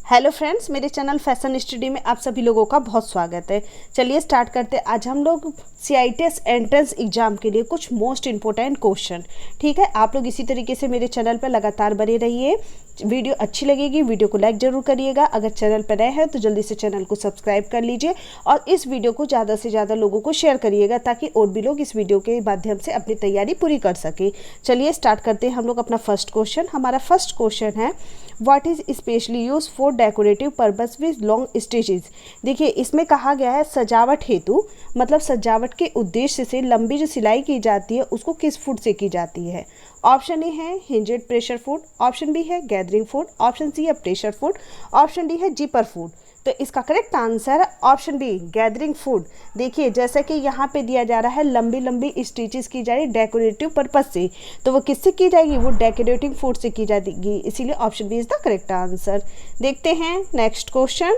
Hello friends, मेरे channel fashion study में आप सभी लोगों का बहुत स्वागत है। चलिए स्टार्ट करते हैं। आज हम लोग CITES एंट्रेंस एग्जाम के लिए कुछ मोस्ट इम्पोर्टेंट क्वेश्चन, ठीक है। आप लोग इसी तरीके से मेरे चैनल पर लगातार बने रहिए। वीडियो अच्छी लगेगी, वीडियो को लाइक जरूर करिएगा। अगर चैनल पर नए हैं तो जल्दी से चैनल को सब्सक्राइब कर लीजिए और इस वीडियो को ज़्यादा से ज़्यादा लोगों को शेयर करिएगा ताकि और भी लोग इस वीडियो के माध्यम से अपनी तैयारी पूरी कर सकें। चलिए स्टार्ट करते हैं हम लोग अपना फर्स्ट क्वेश्चन। हमारा फर्स्ट क्वेश्चन है, what is specially use for decorative purpose with long stitches. देखिए, इसमें कहा गया है सजावट हेतु, मतलब सजावट के उद्देश्य से लंबी जो सिलाई की जाती है उसको किस फूड से की जाती है। ऑप्शन ए है हिंजेड प्रेशर फूड, ऑप्शन बी है गैदरिंग फूड, ऑप्शन सी है प्रेशर फूड, ऑप्शन डी है जिपर फूड। तो इसका करेक्ट आंसर है ऑप्शन बी गैदरिंग फूड। देखिए, जैसे कि यहाँ पे दिया जा रहा है लंबी लंबी स्टिचेस की जाएगी डेकोरेटिव पर्पस से, तो वो किससे की जाएगी, वो डेकोरेटिंग फूड से की जाएगी। इसीलिए option B is the correct answer. देखते हैं नेक्स्ट क्वेश्चन।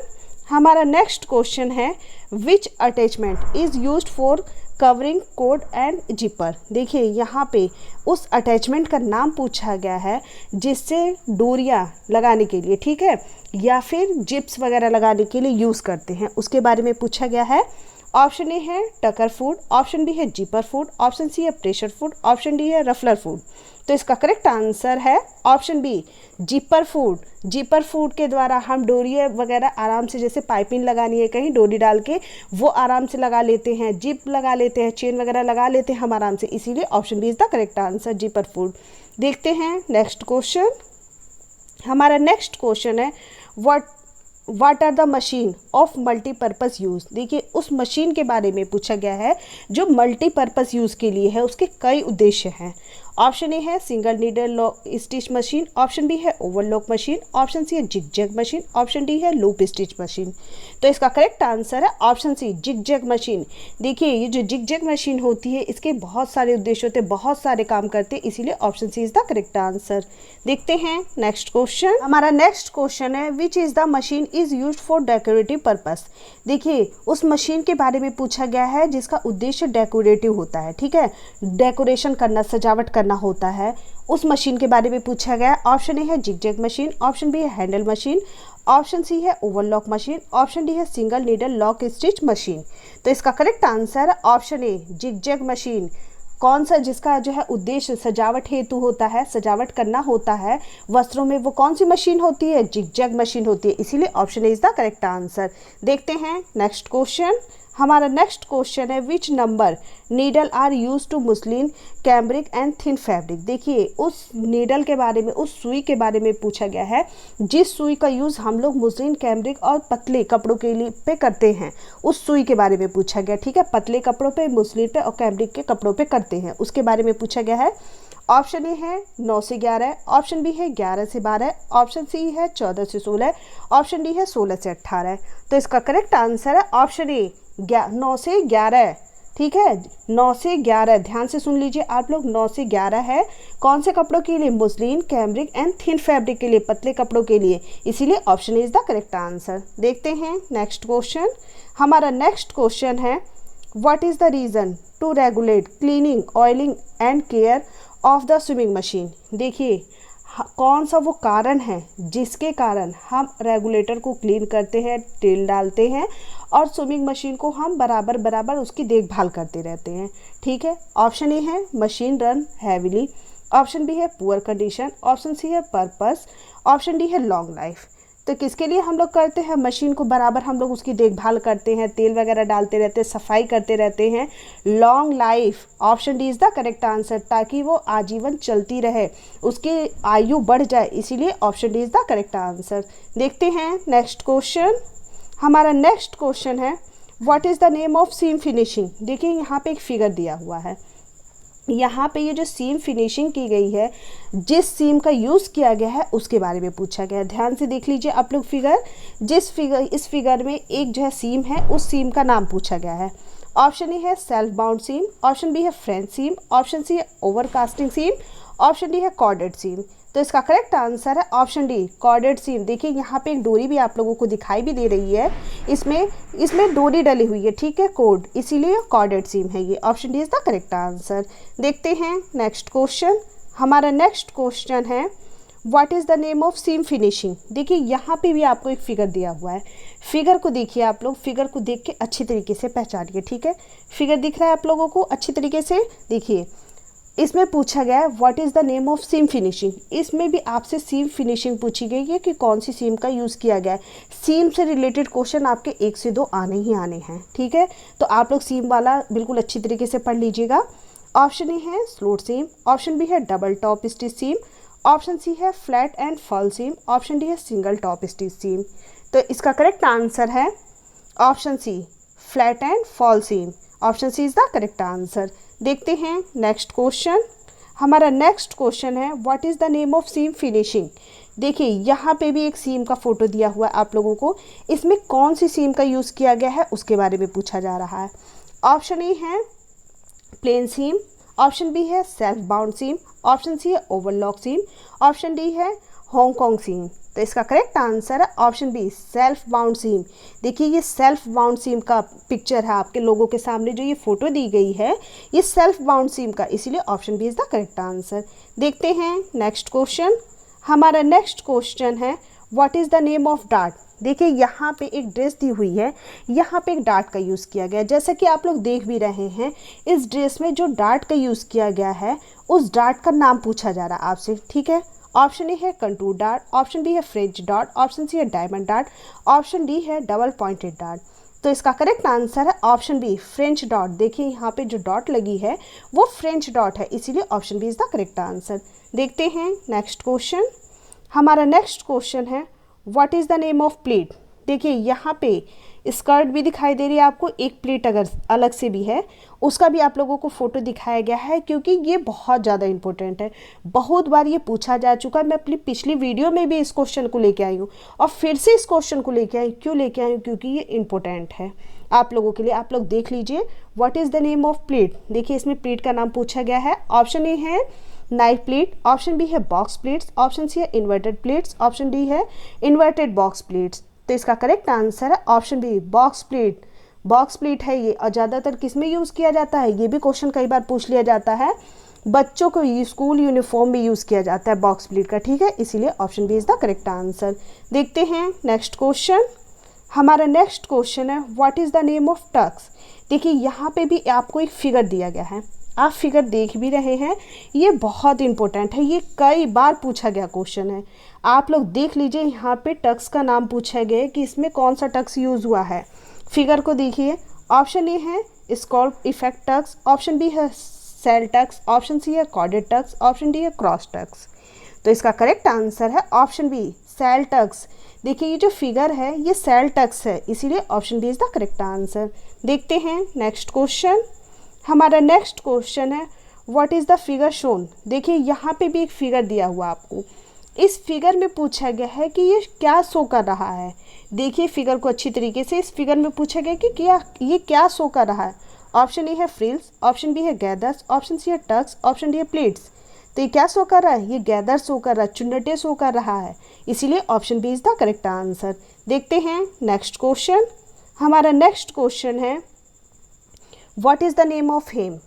हमारा नेक्स्ट क्वेश्चन है, which attachment is used for covering cord and zipper. देखिए, यहाँ पे उस अटैचमेंट का नाम पूछा गया है जिससे डोरियाँ लगाने के लिए, ठीक है, या फिर जिप्स वगैरह लगाने के लिए यूज़ करते हैं, उसके बारे में पूछा गया है। ऑप्शन ए है टकर फूड, ऑप्शन बी है जिपर फूड, ऑप्शन सी है प्रेशर फूड, ऑप्शन डी है रफलर फूड। तो इसका करेक्ट आंसर है option B zipper foot. Zipper foot के द्वारा हम डोरी वगैरह आराम से, जैसे पाइपिंग लगानी है कहीं डोरी डाल के, वो आराम से लगा लेते हैं, जिप लगा लेते हैं, चेन वगैरह लगा लेते हैं हम आराम से। इसीलिए option B is the correct answer, zipper foot. देखते हैं नेक्स्ट क्वेश्चन। हमारा नेक्स्ट क्वेश्चन है, what are the machine of multipurpose use. देखिए, उस मशीन के बारे में पूछा गया है जो मल्टीपर्पज़ यूज़ के लिए है, उसके कई उद्देश्य हैं। ऑप्शन ए है single needle lock stitch machine, option B है ओवरलॉक मशीन, ऑप्शन सी है जिगजैग मशीन, ऑप्शन डी है लूप स्टिच मशीन। तो इसका करेक्ट आंसर है ऑप्शन सी जिगजैग मशीन। देखिए, ये जो जिगजैग मशीन होती है इसके बहुत सारे उद्देश्य होते हैं, बहुत सारे काम करते हैं, इसीलिए option C is the correct answer. देखते हैं नेक्स्ट क्वेश्चन। हमारा नेक्स्ट क्वेश्चन है, which is the machine is used for decorative purpose. देखिए, उस मशीन के बारे में पूछा गया है जिसका उद्देश्य डेकोरेटिव होता है, ठीक है, डेकोरेशन करना, सजावट करना होता है। उस मशीन के बारे में पूछा गया। ऑप्शन ए है जिगजैग मशीन, ऑप्शन बी है हैंडल मशीन, ऑप्शन सी है ओवरलॉक मशीन, ऑप्शन डी है single needle lock stitch machine. तो इसका correct answer option A zigzag machine. कौन सा, जिसका जो है उद्देश्य सजावट हेतु होता है, सजावट करना होता है वस्त्रों में, वो कौन सी मशीन होती है, जिगजैग मशीन होती है। इसीलिए option A is the correct answer. देखते हैं नेक्स्ट क्वेश्चन। हमारा नेक्स्ट क्वेश्चन है, which number needle are use to muslin cambric and thin fabric. देखिए, उस नीडल के बारे में, उस सुई के बारे में पूछा गया है जिस सुई का यूज़ हम लोग मुस्लिन कैम्ब्रिक और पतले कपड़ों के लिए पे करते हैं, उस सुई के बारे में पूछा गया, ठीक है। पतले कपड़ों पे, मुस्लिन पे और कैम्ब्रिक के कपड़ों पे करते हैं, उसके बारे में पूछा गया है। ऑप्शन ए है 9 से 11, ऑप्शन बी है 11 से 12, ऑप्शन सी है 14 से 16, ऑप्शन डी है 16 से 18। तो इसका करेक्ट आंसर है ऑप्शन ए 9 से 11, ठीक है, 9 से 11। ध्यान से सुन लीजिए आप लोग, 9 से 11 है। कौन से कपड़ों के लिए, muslin cambric and thin fabric के लिए, पतले कपड़ों के लिए। इसीलिए option is the correct answer. देखते हैं नेक्स्ट क्वेश्चन। हमारा नेक्स्ट क्वेश्चन है, what is the reason to regulate cleaning oiling and care of the sewing machine. देखिए, कौन सा वो कारण है जिसके कारण हम रेगुलेटर को क्लीन करते हैं, तेल डालते हैं और स्विमिंग मशीन को हम बराबर बराबर उसकी देखभाल करते रहते हैं, ठीक है। ऑप्शन ए है machine run heavily, option B है पुअर कंडीशन, ऑप्शन सी है पर्पस, ऑप्शन डी है लॉन्ग लाइफ। तो किसके लिए हम लोग करते हैं, मशीन को बराबर हम लोग उसकी देखभाल करते हैं, तेल वगैरह डालते रहते हैं, सफाई करते रहते हैं, long life. Option D is the correct answer, ताकि वो आजीवन चलती रहे, उसकी आयु बढ़ जाए, इसीलिए option D is the correct answer. देखते हैं नेक्स्ट क्वेश्चन। हमारा नेक्स्ट क्वेश्चन है, what is the name of seam finishing. देखिए, यहाँ पे एक फिगर दिया हुआ है, यहाँ पे ये जो सीम फिनिशिंग की गई है, जिस सीम का यूज़ किया गया है उसके बारे में पूछा गया है। ध्यान से देख लीजिए आप लोग फिगर। इस फिगर में एक जो है सीम है, उस सीम का नाम पूछा गया है। ऑप्शन ए है सेल्फ बाउंड सीम, ऑप्शन बी है फ्रेंच सीम, ऑप्शन सी है ओवरकास्टिंग सीम, ऑप्शन डी है कॉर्डेड सीम। तो इसका करेक्ट आंसर है ऑप्शन डी कॉर्डेड सीम। देखिए, यहाँ पे एक डोरी भी आप लोगों को दिखाई भी दे रही है, इसमें डोरी डली हुई है, ठीक है, कोड, इसीलिए कॉर्डेड सीम है ये। Option D is the correct answer. देखते हैं नेक्स्ट क्वेश्चन। हमारा नेक्स्ट क्वेश्चन है, what is the name of seam finishing. देखिए यहाँ पे भी आपको एक फिगर दिया हुआ है, फिगर को देखिए आप लोग, फिगर को देख के अच्छी तरीके से पहचानिए, ठीक है। फिगर दिख रहा है आप लोगों को अच्छी तरीके से देखिए। इसमें पूछा गया है what is the name of seam finishing. इसमें भी आपसे सीम फिनिशिंग पूछी गई है कि कौन सी सीम का यूज़ किया गया है। सीम से रिलेटेड क्वेश्चन आपके 1 से 2 आने ही आने हैं, ठीक है। तो आप लोग सीम वाला बिल्कुल अच्छी तरीके से पढ़ लीजिएगा। ऑप्शन ए है स्लोट सीम, ऑप्शन बी है double top stitch seam, option C है flat and fell seam, option D है सिंगल टॉप स्टिच सीम। तो इसका करेक्ट आंसर है option C, flat and fell seam. Option C is the correct answer. देखते हैं next question. हमारा next question है what is the name of seam finishing. देखिए यहाँ पे भी एक सीम का फोटो दिया हुआ है आप लोगों को, इसमें कौन सी सीम का यूज़ किया गया है उसके बारे में पूछा जा रहा है। ऑप्शन ए है प्लेन सीम, ऑप्शन बी है सेल्फ बाउंड सीम, ऑप्शन सी है ओवरलॉक सीम, ऑप्शन डी है हांगकांग सीम। तो इसका करेक्ट आंसर है ऑप्शन बी, सेल्फ बाउंड सीम। देखिए ये सेल्फ बाउंड सीम का पिक्चर है आपके लोगों के सामने, जो ये फोटो दी गई है ये सेल्फ बाउंड सीम का, इसीलिए option B is the correct answer. देखते हैं नेक्स्ट क्वेश्चन। हमारा नेक्स्ट क्वेश्चन है what is the name of dart. देखिए यहाँ पे एक ड्रेस दी हुई है, यहाँ पे एक डार्ट का यूज़ किया गया है। जैसा कि आप लोग देख भी रहे हैं इस ड्रेस में जो डार्ट का यूज़ किया गया है उस डार्ट का नाम पूछा जा रहा है आपसे, ठीक है। ऑप्शन ए है कंटूर डार्ट, ऑप्शन बी है फ्रेंच डार्ट, ऑप्शन सी है डायमंड डार्ट, ऑप्शन डी है डबल पॉइंटेड डार्ट। तो इसका करेक्ट आंसर है ऑप्शन बी, फ्रेंच डॉट। देखिए यहाँ पे जो डॉट लगी है वो फ्रेंच डॉट है, इसीलिए option B is the correct answer. देखते हैं नेक्स्ट क्वेश्चन। हमारा नेक्स्ट क्वेश्चन है what is the name of pleat. देखिए यहाँ पे स्कर्ट भी दिखाई दे रही है आपको, एक प्लेट अगर अलग से भी है उसका भी आप लोगों को फोटो दिखाया गया है, क्योंकि ये बहुत ज़्यादा इंपॉर्टेंट है। बहुत बार ये पूछा जा चुका है, मैं अपनी पिछली वीडियो में भी इस क्वेश्चन को लेके आई हूँ और फिर से इस क्वेश्चन को लेके आई। क्यों लेके आई हूँ? क्योंकि ये इंपॉर्टेंट है आप लोगों के लिए। आप लोग देख लीजिए what is the name of pleat. देखिए इसमें प्लेट का नाम पूछा गया है। ऑप्शन ए है नाइफ प्लेट, ऑप्शन बी है बॉक्स प्लेट्स, ऑप्शन सी है इन्वर्टेड प्लेट्स, ऑप्शन डी है इन्वर्टेड बॉक्स प्लेट्स। तो इसका करेक्ट आंसर है option B, box pleat. Box pleat है ये, और ज़्यादातर किस में यूज़ किया जाता है, ये भी क्वेश्चन कई बार पूछ लिया जाता है। बच्चों को स्कूल यूनिफॉर्म में यूज़ किया जाता है बॉक्स प्लेट का, ठीक है। इसीलिए option B is the correct answer. देखते हैं नेक्स्ट क्वेश्चन। हमारा नेक्स्ट क्वेश्चन है what is the name of tucks. देखिए यहाँ पे भी आपको एक फिगर दिया गया है, आप फिगर देख भी रहे हैं, ये बहुत इंपॉर्टेंट है, ये कई बार पूछा गया क्वेश्चन है। आप लोग देख लीजिए यहाँ पे टक्स का नाम पूछा गया है कि इसमें कौन सा टक्स यूज़ हुआ है। फिगर को देखिए, ऑप्शन ए है scalp effect Tux, option B है सेल टक्स, ऑप्शन सी है कॉर्डेड टक्स, ऑप्शन डी है क्रॉस टक्स। तो इसका करेक्ट आंसर है ऑप्शन बी, सेल टक्स। देखिए ये जो फिगर है ये सेल टक्स है, इसीलिए option B is the correct answer. देखते हैं नेक्स्ट क्वेश्चन। हमारा नेक्स्ट क्वेश्चन है what is the figure shown. देखिए यहाँ पे भी एक फिगर दिया हुआ आपको, इस फिगर में पूछा गया है कि ये क्या शो कर रहा है। देखिए फिगर को अच्छी तरीके से, इस फिगर में पूछा गया कि ये क्या शो कर रहा है। ऑप्शन ए है फ्रिल्स, ऑप्शन बी है गैदर्स, ऑप्शन सी है टक्स, ऑप्शन डी है प्लेट्स। तो ये क्या शो कर रहा है, ये गैदर शो कर रहा है, चुन्नटे शो कर रहा है, इसीलिए option B is the correct answer. देखते हैं नेक्स्ट क्वेश्चन। हमारा नेक्स्ट क्वेश्चन है what is the name of hem.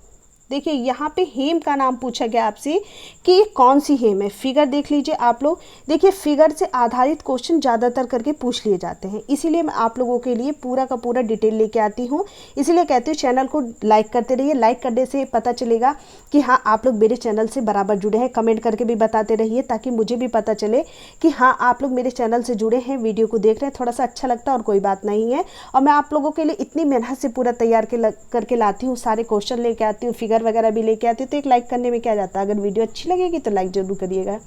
देखिए यहाँ पे हेम का नाम पूछा गया आपसे कि ये कौन सी हेम है। फिगर देख लीजिए आप लोग। देखिए फिगर से आधारित क्वेश्चन ज़्यादातर करके पूछ लिए जाते हैं, इसीलिए मैं आप लोगों के लिए पूरा का पूरा डिटेल लेके आती हूँ। इसीलिए कहती हूँ चैनल को लाइक करते रहिए, लाइक करने से पता चलेगा कि हाँ आप लोग मेरे चैनल से बराबर जुड़े हैं। कमेंट करके भी बताते रहिए ताकि मुझे भी पता चले कि हाँ आप लोग मेरे चैनल से जुड़े हैं, वीडियो को देख रहे हैं। थोड़ा सा अच्छा लगता है और कोई बात नहीं है। और मैं आप लोगों के लिए इतनी मेहनत से पूरा तैयार करके लाती हूँ, सारे क्वेश्चन लेके आती हूँ, फिगर वगैरह भी लेके आती हूँ। तो एक लाइक करने में क्या जाता है, अगर वीडियो अच्छी लगेगी तो लाइक जरूर करिएगा,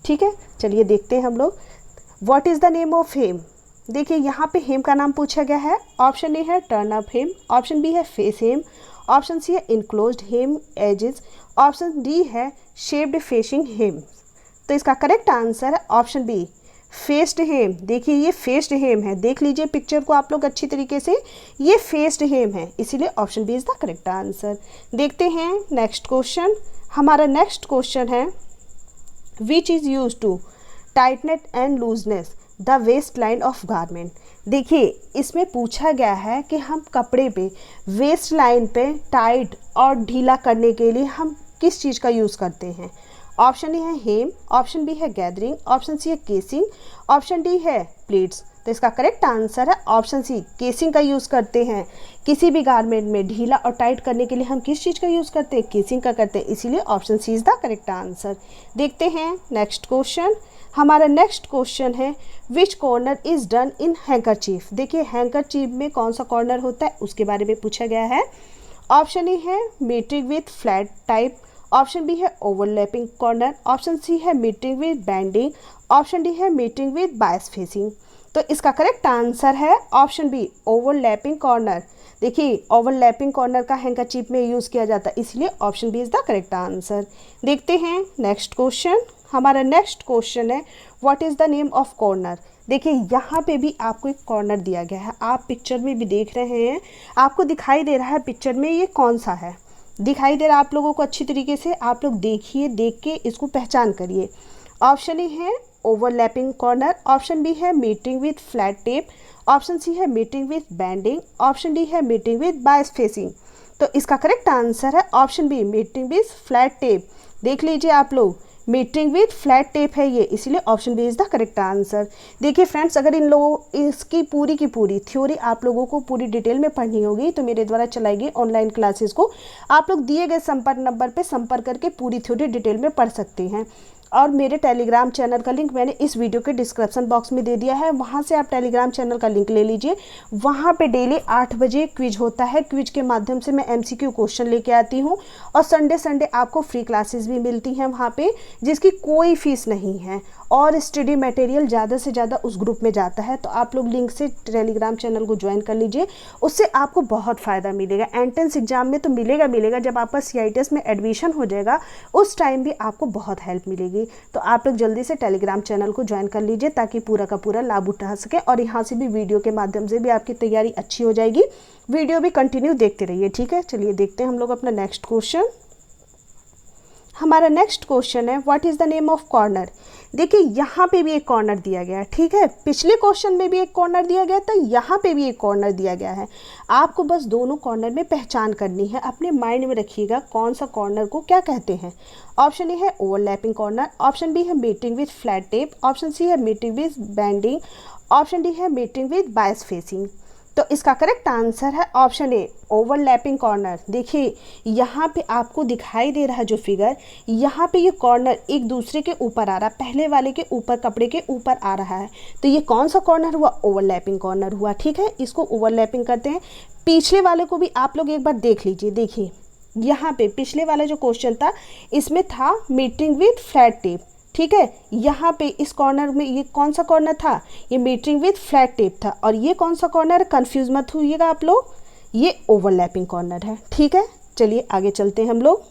ठीक है। चलिए देखते हैं हम लोग what is the name of hem. देखिए यहाँ पे हेम का नाम पूछा गया है। ऑप्शन ए है टर्न अप हेम, ऑप्शन बी है फेस हेम, ऑप्शन सी है इनक्लोज्ड हेम एजेस, ऑप्शन डी है शेप्ड फेसिंग हेम। तो इसका करेक्ट आंसर है ऑप्शन बी, फेस्ड हेम। देखिए ये फेस्ड हेम है, देख लीजिए पिक्चर को आप लोग अच्छी तरीके से, ये फेस्ड हेम है, इसीलिए option B is the correct answer. देखते हैं नेक्स्ट क्वेश्चन। हमारा नेक्स्ट क्वेश्चन है which is use to tightness and looseness the waist line of garment. देखिए इसमें पूछा गया है कि हम कपड़े पे वेस्ट लाइन पे टाइट और ढीला करने के लिए हम किस चीज़ का यूज़ करते हैं। ऑप्शन ए है हेम, ऑप्शन बी है गैदरिंग, ऑप्शन सी है केसिंग, ऑप्शन डी है प्लीट्स। तो इसका करेक्ट आंसर है ऑप्शन सी, केसिंग का यूज़ करते हैं। किसी भी गारमेंट में ढीला और टाइट करने के लिए हम किस चीज़ का यूज़ करते हैं, केसिंग का करते हैं, इसीलिए option C is the correct answer. देखते हैं नेक्स्ट क्वेश्चन। हमारा नेक्स्ट क्वेश्चन है which corner is done in handkerchief. देखिए हैंकरचीफ में कौन सा कॉर्नर होता है उसके बारे में पूछा गया है। ऑप्शन ए है mitering with flat type, option B है ओवरलैपिंग कॉर्नर, ऑप्शन सी है mitering with banding, option D है मीटरिंग विथ बायस फेसिंग। तो इसका करेक्ट आंसर है ऑप्शन बी, ओवरलैपिंग कॉर्नर। देखिए ओवरलैपिंग कॉर्नर का हैंकरचीफ में यूज़ किया जाता है, इसलिए option B is the correct answer. देखते हैं नेक्स्ट क्वेश्चन। हमारा नेक्स्ट क्वेश्चन है what is the name of corner. देखिए यहाँ पे भी आपको एक कॉर्नर दिया गया है, आप पिक्चर में भी देख रहे हैं, आपको दिखाई दे रहा है पिक्चर में ये कौन सा है, दिखाई दे रहा है आप लोगों को अच्छी तरीके से, आप लोग देखिए, देख के इसको पहचान करिए। ऑप्शन ए है ओवरलैपिंग कॉर्नर, ऑप्शन बी है mitering with flat tape, option C है mitering with banding, option D है मीटरिंग विथ बायस फेसिंग। तो इसका करेक्ट आंसर है option B, mitering with flat tape. देख लीजिए आप लोग, मीटरिंग विथ फ्लैट टेप है ये, इसीलिए option B is the correct answer. देखिए फ्रेंड्स, अगर इन लोगों इसकी पूरी की पूरी थ्योरी आप लोगों को पूरी डिटेल में पढ़नी होगी तो मेरे द्वारा चलाई गई ऑनलाइन क्लासेस को आप लोग दिए गए संपर्क नंबर पे संपर्क करके पूरी थ्योरी डिटेल में पढ़ सकते हैं। और मेरे टेलीग्राम चैनल का लिंक मैंने इस वीडियो के डिस्क्रिप्शन बॉक्स में दे दिया है, वहाँ से आप टेलीग्राम चैनल का लिंक ले लीजिए। वहाँ पे डेली 8 बजे क्विज होता है, क्विज के माध्यम से मैं MCQ क्वेश्चन लेके आती हूँ और संडे आपको फ्री क्लासेस भी मिलती हैं वहाँ पे, जिसकी कोई फीस नहीं है और स्टडी मटेरियल ज़्यादा से ज़्यादा उस ग्रुप में जाता है। तो आप लोग लिंक से टेलीग्राम चैनल को ज्वाइन कर लीजिए, उससे आपको बहुत फ़ायदा मिलेगा। एंट्रेंस एग्जाम में तो मिलेगा, जब आपका CITS में एडमिशन हो जाएगा उस टाइम भी आपको बहुत हेल्प मिलेगी। तो आप लोग जल्दी से टेलीग्राम चैनल को ज्वाइन कर लीजिए ताकि पूरा का पूरा लाभ उठा सके और यहाँ से भी वीडियो के माध्यम से भी आपकी तैयारी अच्छी हो जाएगी। वीडियो भी कंटिन्यू देखते रहिए, ठीक है। चलिए देखते हैं हम लोग अपना नेक्स्ट क्वेश्चन। हमारा नेक्स्ट क्वेश्चन है what is the name of corner. देखिए यहाँ पे भी एक कॉर्नर दिया गया है, ठीक है। पिछले क्वेश्चन में भी एक कॉर्नर दिया गया था, यहाँ पे भी एक कॉर्नर दिया गया है। आपको बस दोनों कॉर्नर में पहचान करनी है, अपने माइंड में रखिएगा कौन सा कॉर्नर को क्या कहते हैं। ऑप्शन ए है ओवरलैपिंग कॉर्नर, ऑप्शन बी है mitering with flat tape, option C है mitering with banding, option D है मीटरिंग विथ बायस फेसिंग। तो इसका करेक्ट आंसर है ऑप्शन ए, ओवरलैपिंग कॉर्नर। देखिए यहाँ पे आपको दिखाई दे रहा है जो फिगर, यहाँ पे ये कॉर्नर एक दूसरे के ऊपर आ रहा है, पहले वाले के ऊपर, कपड़े के ऊपर आ रहा है, तो ये कौन सा कॉर्नर हुआ, ओवरलैपिंग कॉर्नर हुआ, ठीक है। इसको ओवरलैपिंग करते हैं। पिछले वाले को भी आप लोग एक बार देख लीजिए। देखिए यहाँ पे पिछले वाला जो क्वेश्चन था इसमें था मीटरिंग विथ फ्लैट टेप, ठीक है। यहाँ पे इस कॉर्नर में ये कौन सा कॉर्नर था, ये मीटरिंग विथ फ्लैट टेप था, और ये कौन सा कॉर्नर, कंफ्यूज मत होइएगा आप लोग, ये ओवरलैपिंग कॉर्नर है, ठीक है। चलिए आगे चलते हैं हम लोग।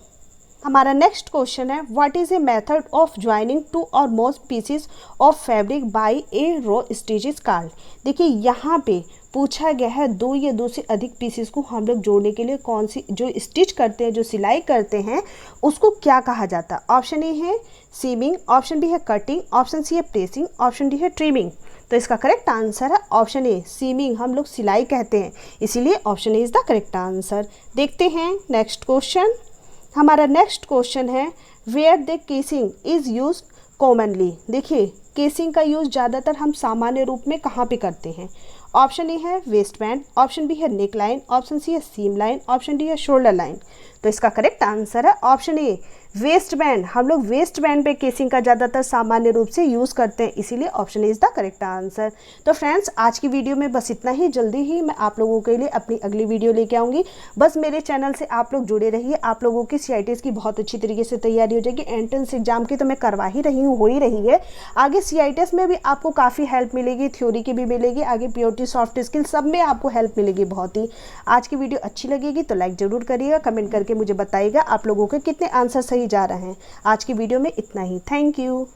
हमारा नेक्स्ट क्वेश्चन है what is a method of joining two or most pieces of fabric by a row stitches card. देखिए यहाँ पे पूछा गया है दो या दो से अधिक पीसेस को हम लोग जोड़ने के लिए कौन सी, जो स्टिच करते हैं, जो सिलाई करते हैं, उसको क्या कहा जाता है। ऑप्शन ए है सीमिंग, ऑप्शन बी है कटिंग, ऑप्शन सी है प्रेसिंग, ऑप्शन डी है ट्रिमिंग। तो इसका करेक्ट आंसर है ऑप्शन ए, सीमिंग। हम लोग सिलाई कहते हैं, इसीलिए option A is the correct answer. देखते हैं नेक्स्ट क्वेश्चन। हमारा नेक्स्ट क्वेश्चन है where the casing is use commonly. देखिए केसिंग का यूज़ ज़्यादातर हम सामान्य रूप में कहाँ पे करते हैं। ऑप्शन ए है वेस्ट बैंड, ऑप्शन बी है नेक लाइन, ऑप्शन सी है सीम लाइन, ऑप्शन डी है शोल्डर लाइन। तो इसका करेक्ट आंसर है ऑप्शन ए, वेस्ट बैंड। हम लोग वेस्ट बैंड पे केसिंग का ज़्यादातर सामान्य रूप से यूज़ करते हैं, इसीलिए option A is the correct answer. तो फ्रेंड्स आज की वीडियो में बस इतना ही। जल्दी ही मैं आप लोगों के लिए अपनी अगली वीडियो लेके आऊँगी। बस मेरे चैनल से आप लोग जुड़े रहिए, आप लोगों की CITS की बहुत अच्छी तरीके से तैयारी हो जाएगी। एंट्रेंस एग्जाम की तो मैं करवा ही रही हूँ, हो ही रही है। आगे CITS में भी आपको काफ़ी हेल्प मिलेगी, थ्योरी की भी मिलेगी, आगे POT सॉफ्ट स्किल सब में आपको हेल्प मिलेगी बहुत ही। आज की वीडियो अच्छी लगेगी तो लाइक ज़रूर करिएगा, कमेंट करके मुझे बताइएगा आप लोगों के कितने आंसर सही जा रहे हैं। आज की वीडियो में इतना ही। Thank you.